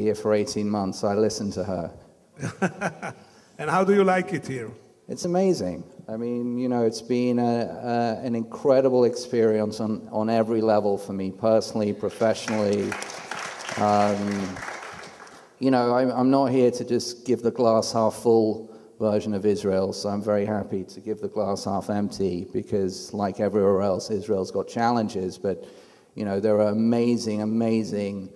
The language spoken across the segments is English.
here for 18 months. I listened to her. And how do you like it here? It's amazing. I mean, you know, it's been an incredible experience on every level for me, personally, professionally. You know, I'm not here to just give the glass half full version of Israel, so I'm very happy to give the glass half empty because, like everywhere else, Israel's got challenges, but, you know, there are amazing, amazing,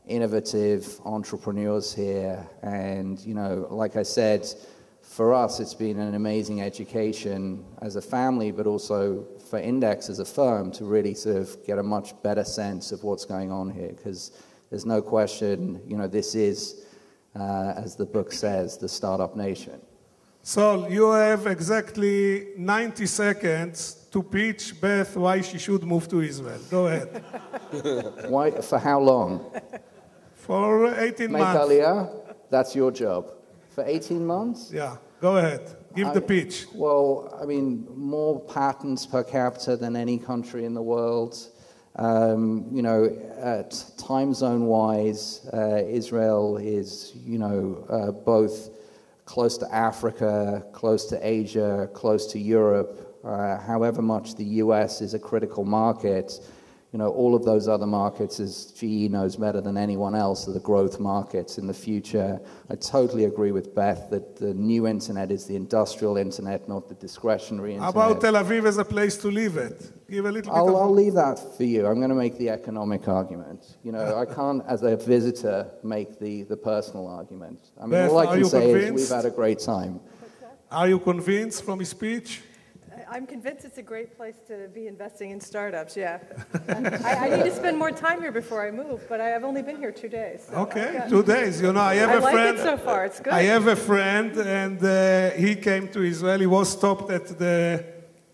innovative entrepreneurs here, and, you know, like I said, for us, it's been an amazing education as a family, but also for Index as a firm to really sort of get a much better sense of what's going on here, because there's no question, you know, this is, as the book says, the startup nation. Saul, you have exactly 90 seconds to pitch Beth why she should move to Israel. Go ahead. Why? For how long? For 18 Make months. Aliyah? That's your job. For 18 months? Yeah, go ahead. Give the pitch. Well, I mean, more patents per capita than any country in the world. You know, time zone-wise, Israel is, you know, both close to Africa, close to Asia, close to Europe. However much the US is a critical market, you know, all of those other markets, as GE knows better than anyone else, are the growth markets in the future. I totally agree with Beth that the new internet is the industrial internet, not the discretionary internet. How about Tel Aviv as a place to live it? Give a little bit of... I'll leave that for you. I'm going to make the economic argument. You know, I can't, as a visitor, make the personal argument. I mean, Beth, all I can say convinced? is we've had a great time. Are you convinced from his speech? I'm convinced it's a great place to be investing in startups, yeah. I need to spend more time here before I move, but I've only been here 2 days. So Okay, 2 days. You know, I have a friend. I like it so far, it's good. I have a friend, and he came to Israel. He was stopped at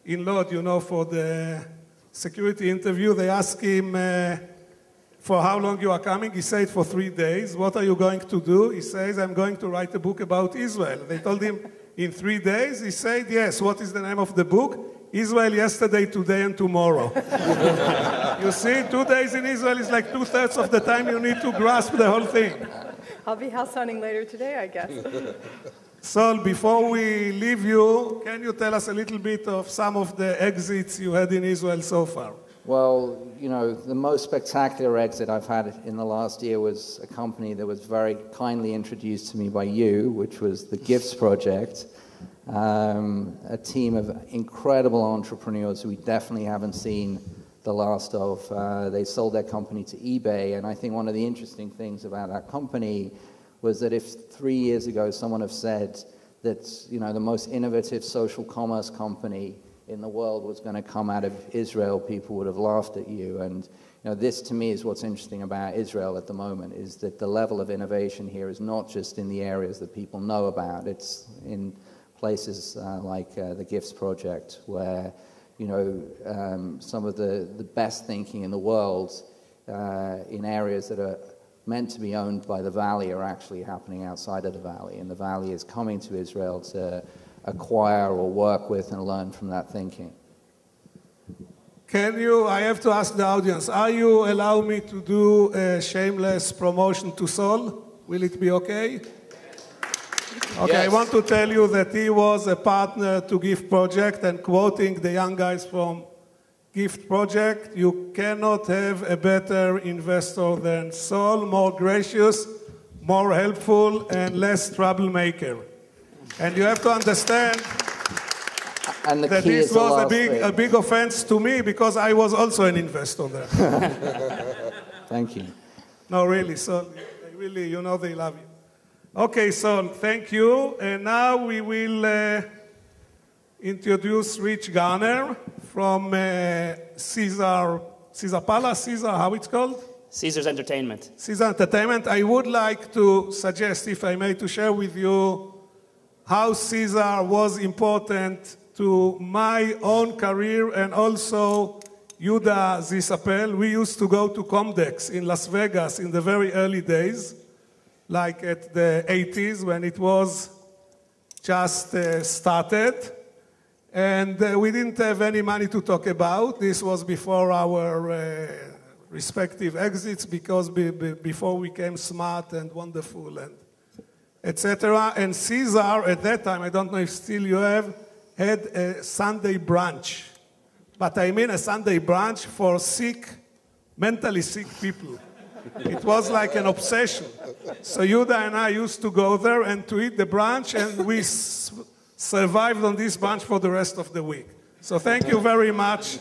in Lod, you know, for the security interview. They asked him for how long you are coming. He said for 3 days. What are you going to do? He says, I'm going to write a book about Israel. They told him, in 3 days? He said, yes. What is the name of the book? Israel Yesterday, Today, and Tomorrow. You see, 2 days in Israel is like 2/3 of the time you need to grasp the whole thing. I'll be house hunting later today, I guess. Saul, before we leave you, can you tell us a little bit of some of the exits you had in Israel so far? Well, you know, the most spectacular exit I've had in the last year was a company that was very kindly introduced to me by you, which was the Gifts Project, a team of incredible entrepreneurs who we definitely haven't seen the last of. They sold their company to eBay, and I think one of the interesting things about that company was that if 3 years ago someone had said that, you know, the most innovative social commerce company in the world was going to come out of Israel, people would have laughed at you. And you know, this to me is what's interesting about Israel at the moment, is that the level of innovation here is not just in the areas that people know about. It's in places like the Gifts Project, where, you know, some of the best thinking in the world in areas that are meant to be owned by the Valley are actually happening outside of the Valley. And the Valley is coming to Israel to acquire or work with and learn from that thinking. Can you, I have to ask the audience, are you allow me to do a shameless promotion to Saul? Will it be okay? Okay, yes. I want to tell you that he was a partner to Gift Project, and quoting the young guys from Gift Project, you cannot have a better investor than Saul, more gracious, more helpful, and less troublemaker. And you have to understand that this was a big offense to me because I was also an investor there. Thank you. No, really, Saul, really, you know they love you. Okay, Saul, thank you. And now we will introduce Rich Garner from Caesar Palace, how it's called? Caesar's Entertainment. Caesar Entertainment. I would like to suggest, if I may, to share with you how Caesar was important to my own career and also Yuda Zisapel. We used to go to Comdex in Las Vegas in the very early days, like at the 80s when it was just started. And we didn't have any money to talk about. This was before our respective exits because before we came smart and wonderful and etc. And Caesar, at that time, I don't know if still you have, had a Sunday brunch. But I mean a Sunday brunch for sick, mentally sick people. It was like an obsession. So Yuda and I used to go there and to eat the brunch, and we survived on this brunch for the rest of the week. So thank you very much.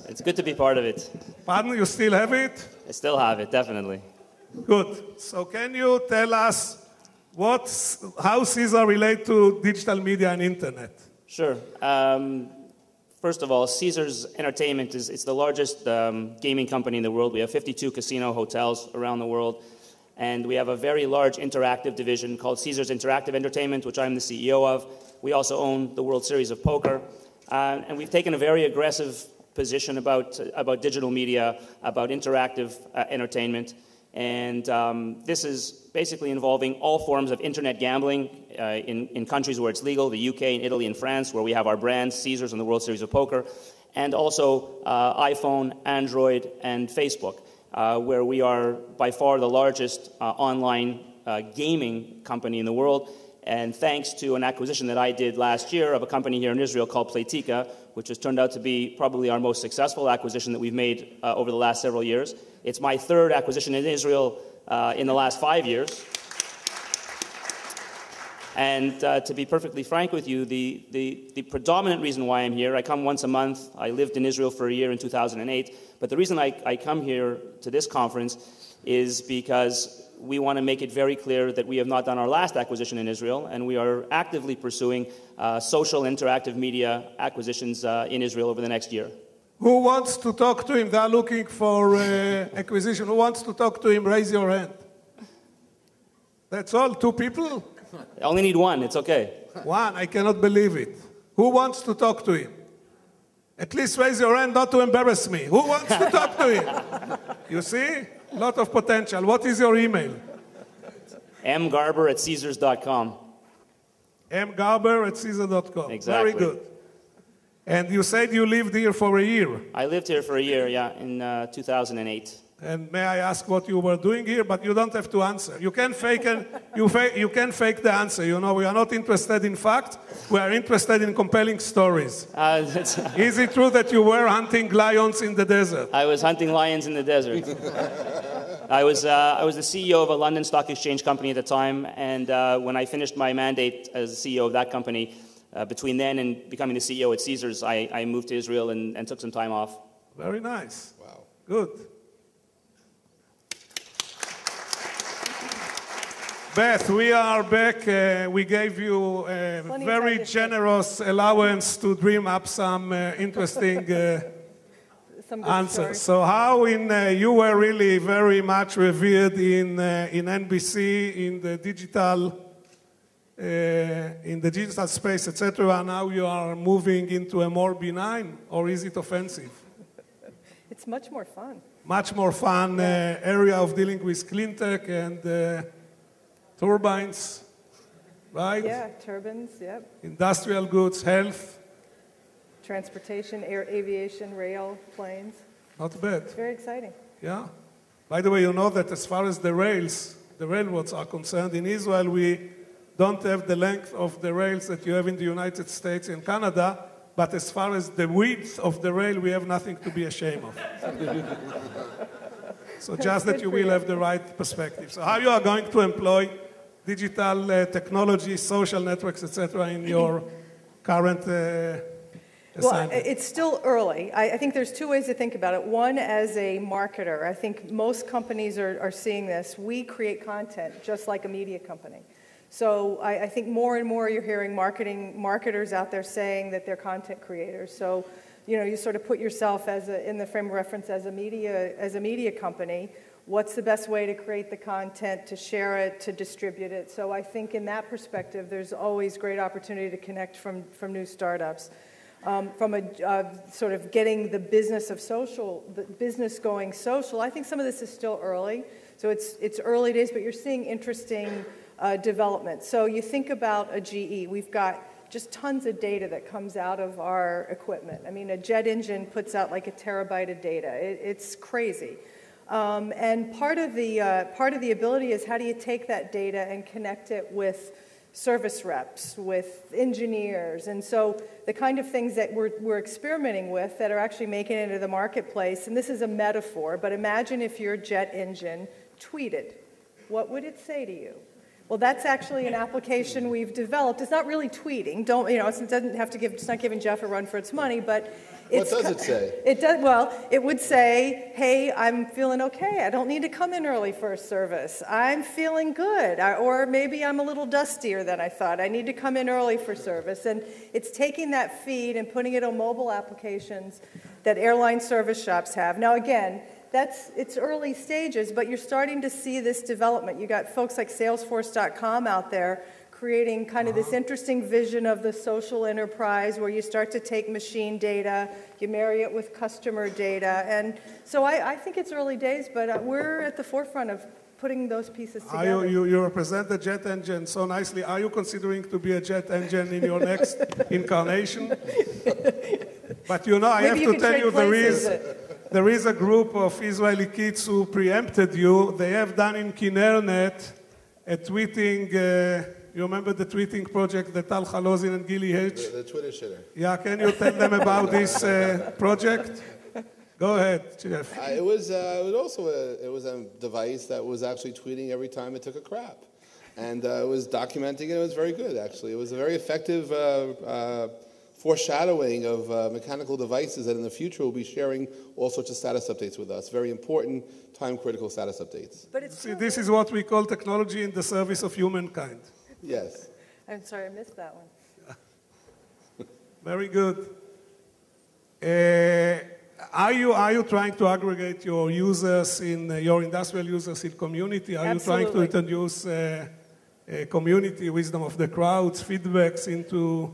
It's good to be part of it. Pardon, you still have it? I still have it, definitely. Good. So can you tell us how Caesar relate to digital media and internet? Sure. First of all, Caesars Entertainment it's the largest gaming company in the world. We have 52 casino hotels around the world. And we have a very large interactive division called Caesars Interactive Entertainment, which I'm the CEO of. We also own the World Series of Poker. And we've taken a very aggressive position about digital media, about interactive entertainment. And this is basically involving all forms of internet gambling in countries where it's legal, the UK and Italy and France, where we have our brands, Caesars and the World Series of Poker, and also iPhone, Android, and Facebook, where we are by far the largest online gaming company in the world. And thanks to an acquisition that I did last year of a company here in Israel called Playtika, which has turned out to be probably our most successful acquisition that we've made over the last several years. It's my third acquisition in Israel in the last 5 years. And to be perfectly frank with you, the predominant reason why I'm here, I come once a month. I lived in Israel for a year in 2008. But the reason I come here to this conference is because we want to make it very clear that we have not done our last acquisition in Israel, and we are actively pursuing social interactive media acquisitions in Israel over the next year. Who wants to talk to him? They are looking for acquisition. Who wants to talk to him? Raise your hand. That's all? 2 people? I only need one. It's okay. One? I cannot believe it. Who wants to talk to him? At least raise your hand, not to embarrass me. Who wants to talk to him? You see? A lot of potential. What is your email? mgarber@caesars.com. mgarber@caesars.com. Exactly. Very good. And you said you lived here for a year. I lived here for a year, yeah, in 2008. And may I ask what you were doing here? But you don't have to answer. You can fake you can fake the answer. You know, we are not interested in fact. We are interested in compelling stories. Is it true that you were hunting lions in the desert? I was hunting lions in the desert. I was the CEO of a London Stock Exchange company at the time, and when I finished my mandate as the CEO of that company, between then and becoming the CEO at Caesars, I moved to Israel and took some time off. Very nice. Wow. Good. Beth, we are back. We gave you a very generous allowance to dream up some interesting answers. So how you were really very much revered in NBC, in the digital space, etc. Now you are moving into a more benign, or is it offensive? It's much more fun. Much more fun area of dealing with clean tech and turbines, right? Yeah, turbines, yep. Industrial goods, health. Transportation, aviation, rail, planes. Not bad. It's very exciting. Yeah. By the way, you know that as far as the railroads are concerned, in Israel we don't have the length of the rails that you have in the United States and Canada, but as far as the width of the rail, we have nothing to be ashamed of. So just that you will have the right perspective. So how you are going to employ digital technology, social networks, etc., in your current assignment? Well, it's still early. I think there's 2 ways to think about it. One, as a marketer, I think most companies are seeing this. We create content just like a media company. So I think more and more you're hearing marketers out there saying that they're content creators. So you sort of put yourself in the frame of reference as a media company. What's the best way to create the content, to share it, to distribute it? So I think in that perspective, there's always great opportunity to connect from new startups. From a sort of getting the business of social, the business going social, I think some of this is still early. So it's early days, but you're seeing interesting development. So you think about a GE. We've got just tons of data that comes out of our equipment. I mean, a jet engine puts out like a terabyte of data. It's crazy. And part of the ability is how do you take that data and connect it with service reps, with engineers, and so the kind of things that we're experimenting with that are actually making it into the marketplace, and this is a metaphor, but imagine if your jet engine tweeted. What would it say to you? Well, that's actually an application we've developed. It's not really tweeting. It doesn't have to give, it's not giving Jeff a run for its money, but what does it say? It does, well, it would say, hey, I'm feeling okay. I don't need to come in early for a service. I'm feeling good. Or maybe I'm a little dustier than I thought. I need to come in early for service. And it's taking that feed and putting it on mobile applications that airline service shops have. Now, again, it's early stages, but you're starting to see this development. You got folks like Salesforce.com out there creating kind of this interesting vision of the social enterprise where you start to take machine data, you marry it with customer data. And so I think it's early days, but we're at the forefront of putting those pieces together. You represent the jet engine so nicely. Are you considering to be a jet engine in your next incarnation? But you know, I have to tell you, there is a group of Israeli kids who preempted you. They have done in Kindernet a tweeting, you remember the tweeting project that Tal Halozin and Gili H? The Twitter shitter. Yeah, can you tell them about this project? Go ahead, Jeff. It was a device that was actually tweeting every time it took a crap. And it was documenting it. It was very good, actually. It was a very effective foreshadowing of mechanical devices that in the future will be sharing all sorts of status updates with us. Very important, time-critical status updates. But it's See, this is what we call technology in the service of humankind. Yes. I'm sorry, I missed that one. Very good. Are you trying to aggregate your users your industrial users in community? Are Absolutely. you trying to introduce community wisdom of the crowds, feedbacks into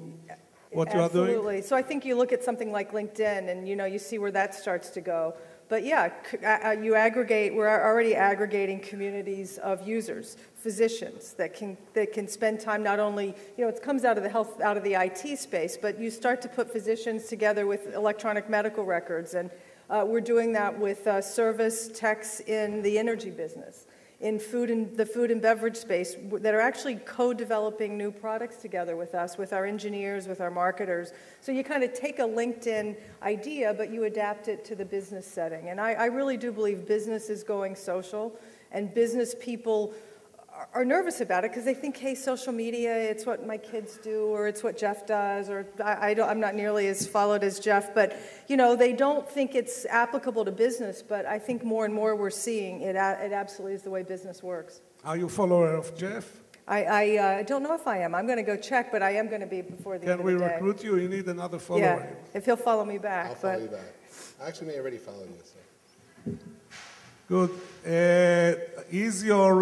what you are doing? Absolutely. So I think you look at something like LinkedIn and you see where that starts to go. But yeah, we're already aggregating communities of users, physicians that can spend time not only, it comes out of the IT space, but you start to put physicians together with electronic medical records. And we're doing that with service techs in the energy business, in the food and beverage space that are actually co-developing new products together with us, with our engineers, with our marketers. So you kind of take a LinkedIn idea, but you adapt it to the business setting. And I really do believe business is going social, and business people are nervous about it because they think, hey, social media, it's what my kids do, or it's what Jeff does, or I'm not nearly as followed as Jeff, but they don't think it's applicable to business. But I think more and more we're seeing it absolutely is the way business works. Are you a follower of Jeff? I don't know if I am. I'm going to go check, but I am going to be before the end of the day. Can we recruit you? You need another follower. Yeah, if he'll follow me back. I'll follow you back. I actually may already follow you. So. Good. Is your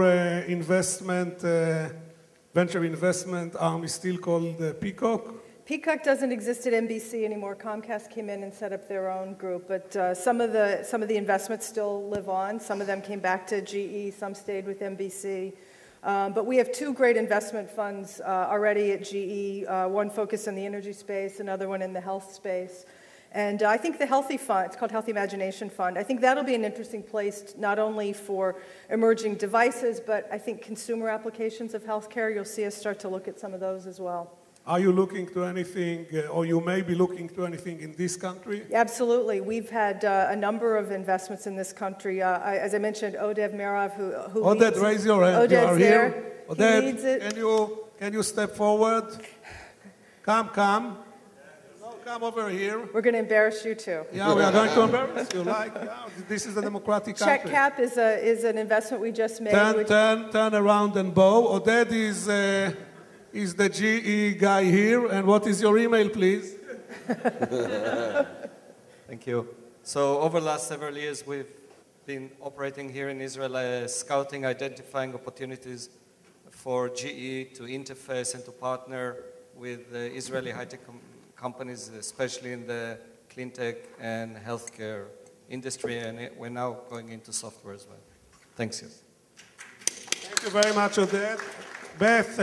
venture investment arm is still called Peacock? Peacock doesn't exist at NBC anymore. Comcast came in and set up their own group, but some of the investments still live on. Some of them came back to GE. Some stayed with NBC. But we have two great investment funds already at GE. One focused on the energy space, another one in the health space. And I think the Healthy Fund, it's called Healthy Imagination Fund, I think that'll be an interesting place not only for emerging devices, but I think consumer applications of healthcare. You'll see us start to look at some of those as well. Are you looking to anything, or you may be looking to anything in this country? Absolutely. We've had a number of investments in this country. As I mentioned, Oded Merav, who Oded, leads, raise your hand. Oded's you are there. Here. Oded, he leads it. Can you step forward? Come. Come over here. We're going to embarrass you too. Yeah, we are going to embarrass you. This is a democratic country. CheckCap is an investment we just made. Turn around and bow. Oded is the GE guy here. And what is your email, please? Thank you. So over the last several years, we've been operating here in Israel, scouting, identifying opportunities for GE to interface and to partner with Israeli high-tech companies, especially in the clean tech and healthcare industry, and we're now going into software as well. Thanks you. Thank you very much, Oded. Beth,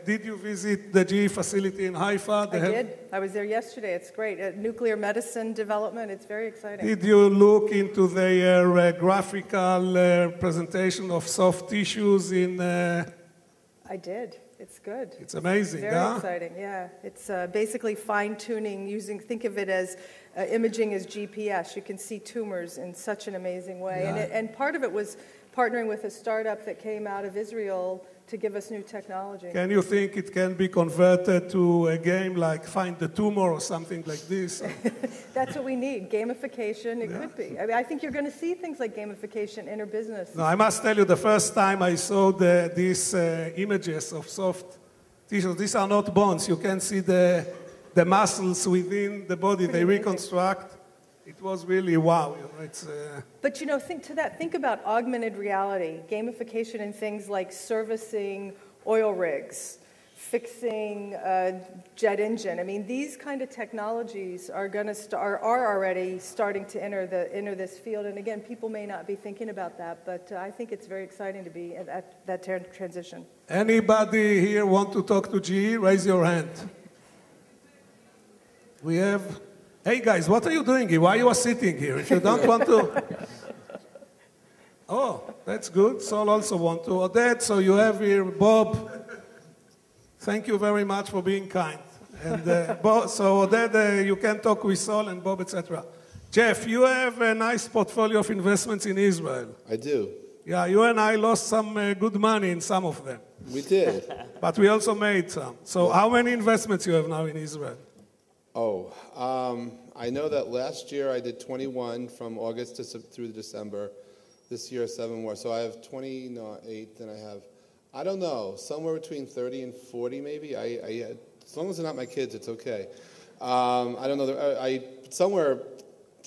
did you visit the GE facility in Haifa? I did. I was there yesterday. It's great. Nuclear medicine development. It's very exciting. Did you look into their graphical presentation of soft tissues in... I did. It's good. It's amazing, Very exciting, yeah. It's basically fine-tuning, think of it as imaging as GPS. You can see tumors in such an amazing way. Yeah. And part of it was partnering with a startup that came out of Israel to give us new technology. Can you think it can be converted to a game like Find the Tumor or something like this? That's what we need, gamification. It could be. I mean, I think you're going to see things like gamification in our business. No, I must tell you, the first time I saw these images of soft tissues, these are not bones. You can see the muscles within the body. They reconstruct. It was really wow. You know, it's, But think about augmented reality, gamification in things like servicing oil rigs, fixing a jet engine. I mean, these kind of technologies are already starting to enter this field. And again, people may not be thinking about that, but I think it's very exciting to be at that transition. Anybody here want to talk to GE? Raise your hand. We have... Hey guys, what are you doing here? Why are you sitting here? If you don't want to... Oh, that's good. Saul also want to. Odette, so you have here Bob. Thank you very much for being kind. And so Odette, you can talk with Saul and Bob, etc. Jeff, you have a nice portfolio of investments in Israel. I do. Yeah, you and I lost some good money in some of them. We did. But we also made some. So how many investments you have now in Israel? Oh, I know that last year I did 21 from August through December. This year, 7 more. So I have 28, then I have, I don't know, somewhere between 30 and 40 maybe. As long as they're not my kids, it's okay. I don't know, somewhere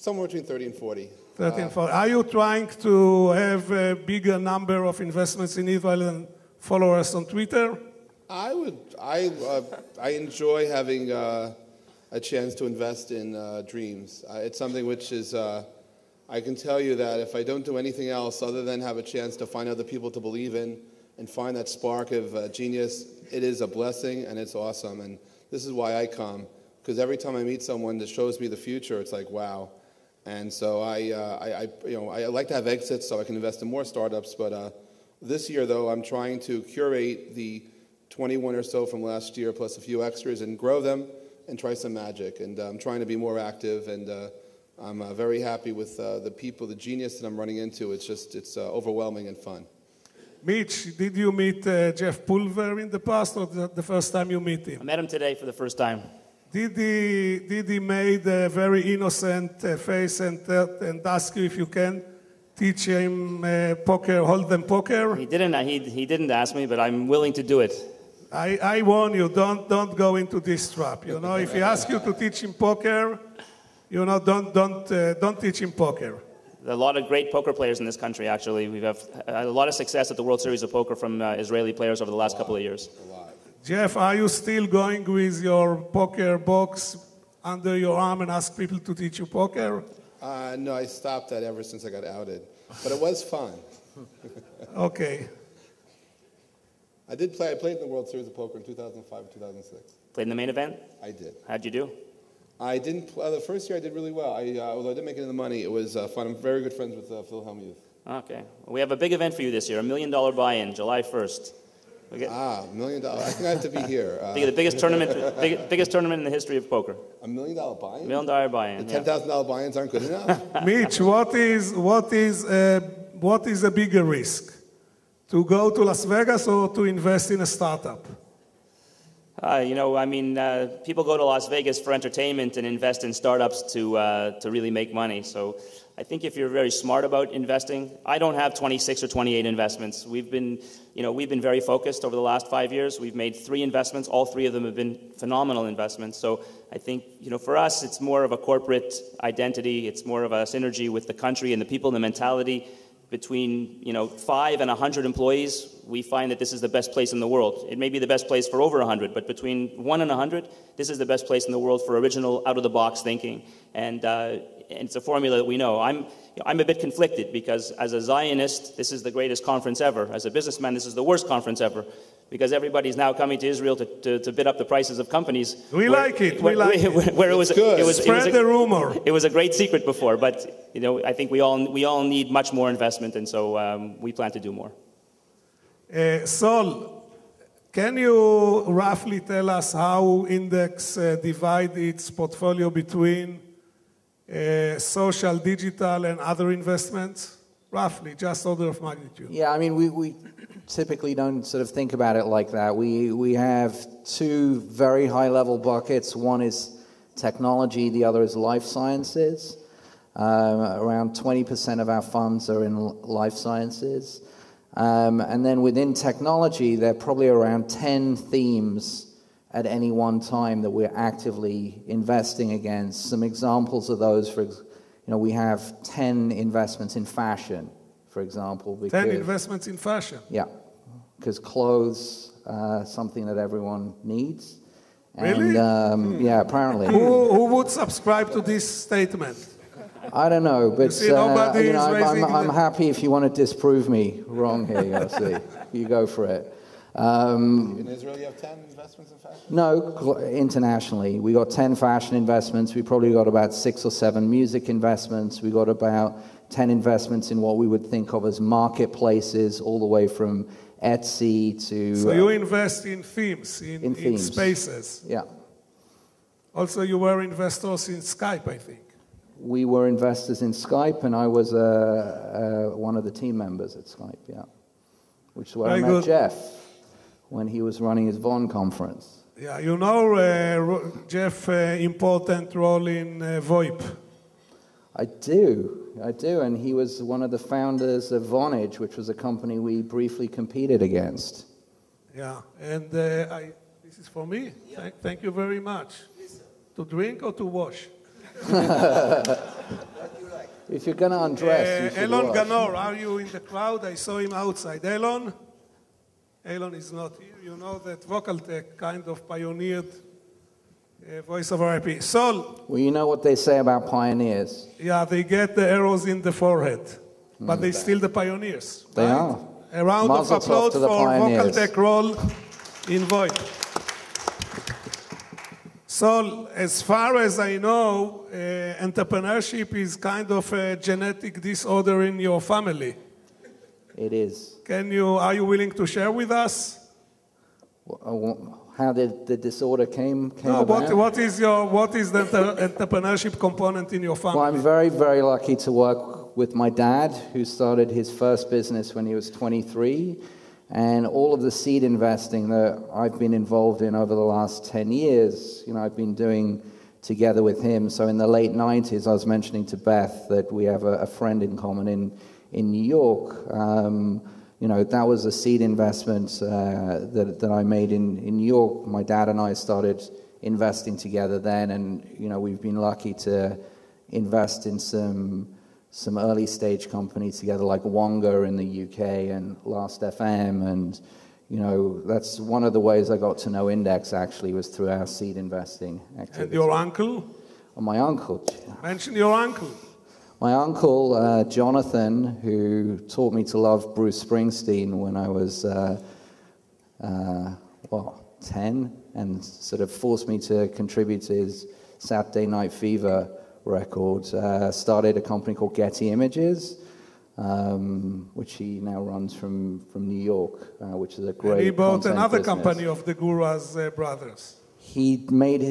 between 30 and 40. 30 and 40. Are you trying to have a bigger number of investments in Israel and followers on Twitter? I enjoy having a chance to invest in dreams. It's something which is, I can tell you that if I don't do anything else other than have a chance to find other people to believe in and find that spark of genius, it is a blessing and it's awesome. And this is why I come, because every time I meet someone that shows me the future, it's like, wow. And so I like to have exits so I can invest in more startups. But this year, though, I'm trying to curate the 21 or so from last year plus a few extras and grow them and try some magic. And I'm trying to be more active, and I'm very happy with the people, the genius that I'm running into. It's overwhelming and fun. Mitch, did you meet Jeff Pulver in the past, or the first time you meet him? I met him today for the first time. Did he made a very innocent face and ask you if you can teach him poker, hold'em poker? He didn't ask me, but I'm willing to do it. I warn you, don't go into this trap. You know, if he asks you to teach him poker, you know, don't teach him poker. There are a lot of great poker players in this country, actually. We've had a lot of success at the World Series of Poker from Israeli players over the last couple of years. Jeff, are you still going with your poker box under your arm and ask people to teach you poker? No, I stopped that ever since I got outed. But it was fun. Okay. I played in the World Series of Poker in 2005 2006. Played in the main event? I did. How'd you do? I didn't. The first year I did really well. Although I didn't make any of the money, it was fun. I'm very good friends with Phil Hellmuth. Okay. We have a big event for you this year, $1 million buy-in, July 1st. $1 million. I think I have to be here. The biggest tournament in the history of poker. $1 million buy-in? $1 million buy-in. The $10,000 buy-ins aren't good enough. Mitch, what is a bigger risk? To go to Las Vegas or to invest in a startup? People go to Las Vegas for entertainment and invest in startups to really make money. So I think if you're very smart about investing, I don't have 26 or 28 investments. We've been very focused over the last 5 years. We've made 3 investments. All 3 of them have been phenomenal investments. So I think, for us, it's more of a corporate identity. It's more of a synergy with the country and the people and the mentality. Between 5 and 100 employees, we find that this is the best place in the world. It may be the best place for over 100, but between 1 and 100, this is the best place in the world for original, out-of-the-box thinking. And it's a formula that we know. I'm a bit conflicted because as a Zionist, this is the greatest conference ever. As a businessman, this is the worst conference ever because everybody's now coming to Israel to bid up the prices of companies. We like it. Where it was Spread the rumor. It was a great secret before, but I think we all need much more investment, and so we plan to do more. Saul, can you roughly tell us how Index divides its portfolio between social, digital, and other investments? Roughly, just order of magnitude. Yeah, I mean, we typically don't sort of think about it like that. We have two very high-level buckets. One is technology, the other is life sciences. Around 20% of our funds are in life sciences. And then within technology, there are probably around 10 themes at any one time that we're actively investing against. Some examples of those, we have 10 investments in fashion, for example. 10 investments in fashion? Yeah, because clothes are something that everyone needs. Really? And, yeah, apparently. Who would subscribe to this statement? I don't know, but I'm I'm happy if you want to disprove me wrong here, Yossi. You go for it. In Israel, you have 10 investments in fashion? No, internationally. We got 10 fashion investments. We probably got about 6 or 7 music investments. We got about 10 investments in what we would think of as marketplaces, all the way from Etsy to... So you invest in themes, in themes. Spaces. Yeah. Also, you were investors in Skype, I think. We were investors in Skype, and I was one of the team members at Skype, yeah. Which is where I met Jeff when he was running his Bonn conference. Yeah, you know Jeff's important role in VoIP. I do, and he was one of the founders of Vonage, which was a company we briefly competed against. Yeah, and this is for me. Yeah. Thank you very much. To drink or to wash? If you're going to undress, you should Elon wash. Ganor, are you in the crowd? I saw him outside. Elon is not here. You know that Vocaltech kind of pioneered voice over IP. Saul. Well, you know what they say about pioneers. Yeah, they get the arrows in the forehead, but they're still the pioneers. They right? are. A round of applause for Vocaltech role in VoIP. So, as far as I know, entrepreneurship is kind of a genetic disorder in your family. It is. Are you willing to share with us? How did the disorder came about? What is the entrepreneurship component in your family? Well, I'm very, very lucky to work with my dad, who started his first business when he was 23. And all of the seed investing that I've been involved in over the last 10 years, I've been doing together with him. So in the late 90s, I was mentioning to Beth that we have a friend in common in New York. That was a seed investment that I made in New York. My dad and I started investing together then, and we've been lucky to invest in some early stage companies together, like Wonga in the UK and Last FM, and that's one of the ways I got to know Index. Actually, was through our seed investing activities. And your uncle? Oh, my uncle. Mention your uncle. My uncle, Jonathan, who taught me to love Bruce Springsteen when I was, 10, and sort of forced me to contribute to his Saturday Night Fever record, started a company called Getty Images, which he now runs from New York, which is a great. And he bought another business. company of the Guras brothers. He made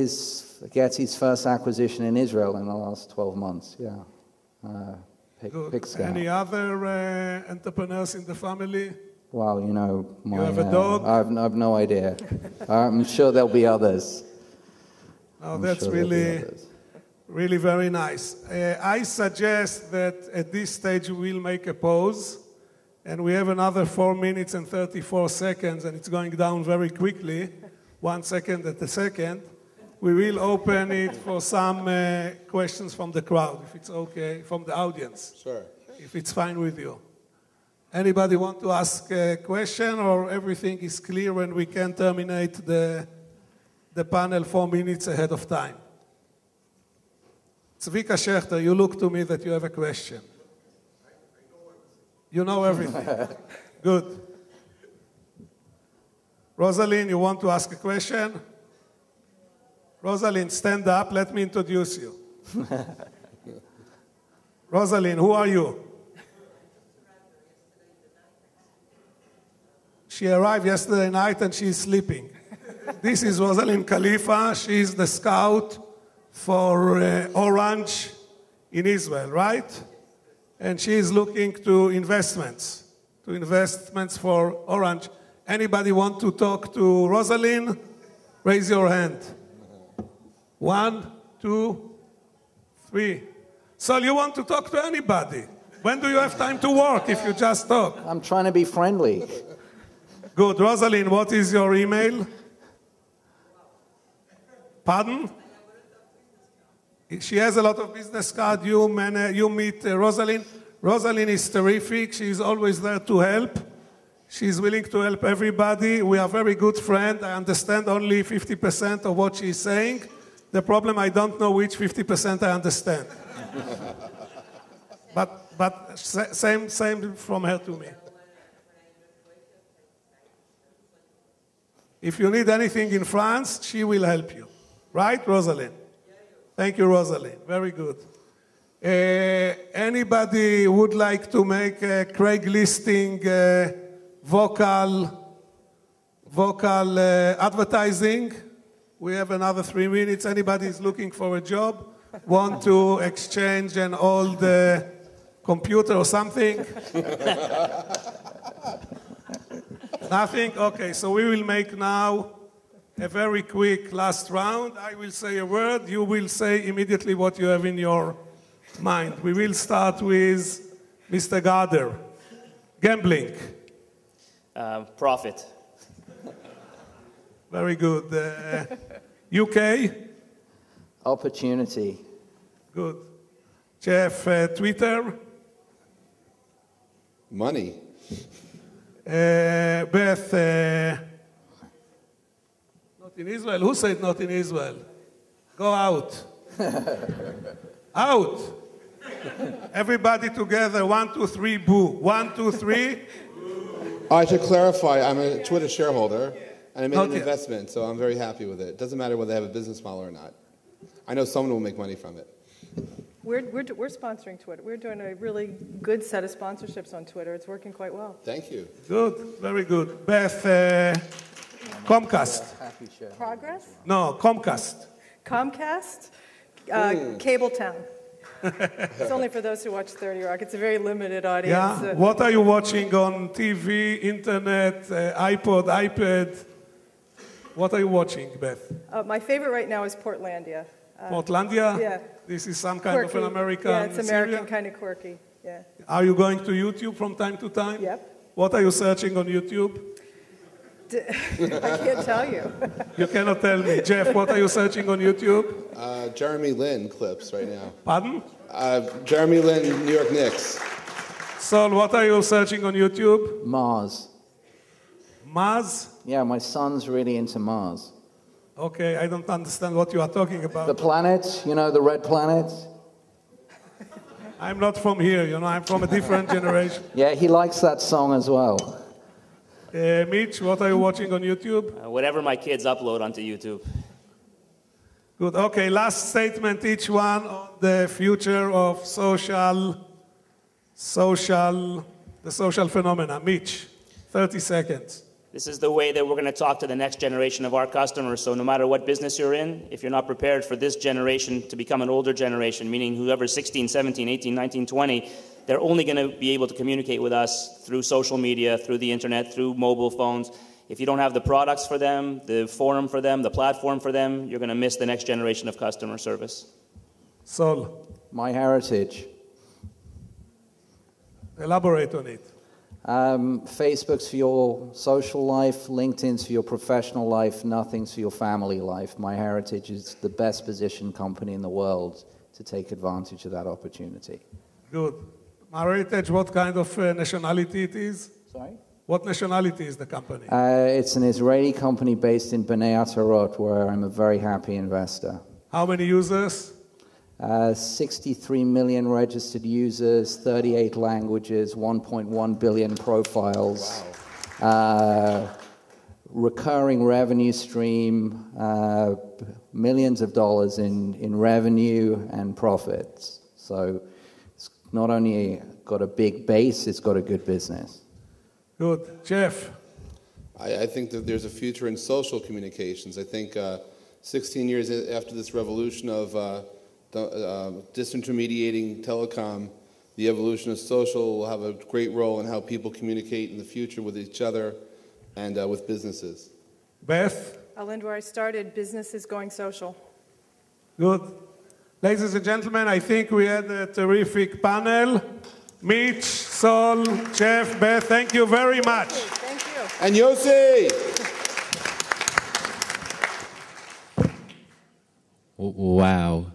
Getty's first acquisition in Israel in the last 12 months. Yeah. Any other entrepreneurs in the family? Well, you have a dog? I have no idea. I'm sure there'll be others. Oh, that's really very nice. I suggest that at this stage we'll make a pause, and we have another 4 minutes and 34 seconds, and it's going down very quickly, 1 second at a second. We will open it for some questions from the crowd, if it's okay, from the audience. Sure. If it's fine with you. Anybody want to ask a question, or everything is clear and we can terminate the panel 4 minutes ahead of time? Zvika Schechter, you look to me that you have a question. You know everything. Good. Rosalind, you want to ask a question? Rosalind, stand up. Let me introduce you. Rosalind, who are you? She arrived yesterday night and she's sleeping. This is Rosalind Khalifa. She's the scout for Orange in Israel, right? And she's looking to investments for Orange. Anybody want to talk to Rosalind? Raise your hand. 1, 2, 3. Saul, you want to talk to anybody? When do you have time to work if you just talk? I'm trying to be friendly. Good. Rosalind, what is your email? Pardon? She has a lot of business cards. You meet Rosalind. Rosalind is terrific. She's always there to help. She's willing to help everybody. We are very good friends. I understand only 50% of what she's saying. The problem, I don't know which 50% I understand. but same from her to me. If you need anything in France, she will help you. Right, Rosalind? Thank you, Rosalind. Very good. Anybody would like to make a Craig listing vocal advertising? We have another 3 minutes. Anybody is looking for a job? Want to exchange an old computer or something? Nothing? Okay, so we will make now a very quick last round. I will say a word. You will say immediately what you have in your mind. We will start with Mr. Gardner. Gambling. Profit. Very good. UK? Opportunity. Good. Jeff, Twitter? Money. Beth, not in Israel. Who said not in Israel? Go out. Out. Everybody together. 1, 2, 3, boo. 1, 2, 3. I should clarify, I'm a Twitter shareholder, and I made an investment, so I'm very happy with it. It doesn't matter whether they have a business model or not. I know someone will make money from it. We're sponsoring Twitter. We're doing a really good set of sponsorships on Twitter. It's working quite well. Thank you. Good, very good. Beth, Comcast. Progress? No, Comcast. Comcast? Cabletown. It's only for those who watch 30 Rock. It's a very limited audience. Yeah. What are you watching on TV, internet, iPod, iPad? What are you watching, Beth? My favorite right now is Portlandia. Portlandia? Yeah. This is some kind of an American Yeah, it's American, Syrian? kind of quirky. Yeah. Are you going to YouTube from time to time? Yep. What are you searching on YouTube? I can't tell you. You cannot tell me. Jeff, what are you searching on YouTube? Jeremy Lin clips right now. Pardon? Jeremy Lin, New York Knicks. Saul, what are you searching on YouTube? Mars. Mars? Yeah, my son's really into Mars. Okay, I don't understand what you are talking about. The planet, you know, the red planet? I'm not from here, you know, I'm from a different generation. Yeah, he likes that song as well. Mitch, what are you watching on YouTube? Whatever my kids upload onto YouTube. Good, okay, last statement each one on the future of the social phenomena. Mitch, 30 seconds. This is the way that we're going to talk to the next generation of our customers. So no matter what business you're in, if you're not prepared for this generation to become an older generation, meaning whoever's 16, 17, 18, 19, 20, they're only going to be able to communicate with us through social media, through the internet, through mobile phones. If you don't have the products for them, the forum for them, the platform for them, you're going to miss the next generation of customer service. Saul. My heritage. Elaborate on it. Facebook's for your social life, LinkedIn's for your professional life, nothing's for your family life. My heritage is the best positioned company in the world to take advantage of that opportunity. Good. Heritage, what kind of nationality it is? Sorry? What nationality is the company? It's an Israeli company based in Bnei Atarot, where I'm a very happy investor. How many users? 63 million registered users, 38 languages, 1.1 billion profiles. Wow. Recurring revenue stream, millions of dollars in revenue and profits. So it's not only got a big base, it's got a good business. Good. Jeff? I think that there's a future in social communications. I think 16 years after this revolution of disintermediating telecom, the evolution of social will have a great role in how people communicate in the future with each other and with businesses. Beth? I'll end where I started. Business is going social. Good. Ladies and gentlemen, I think we had a terrific panel. Mitch, Saul, Jeff, Beth, thank you very much. Thank you. And Yossi! Wow.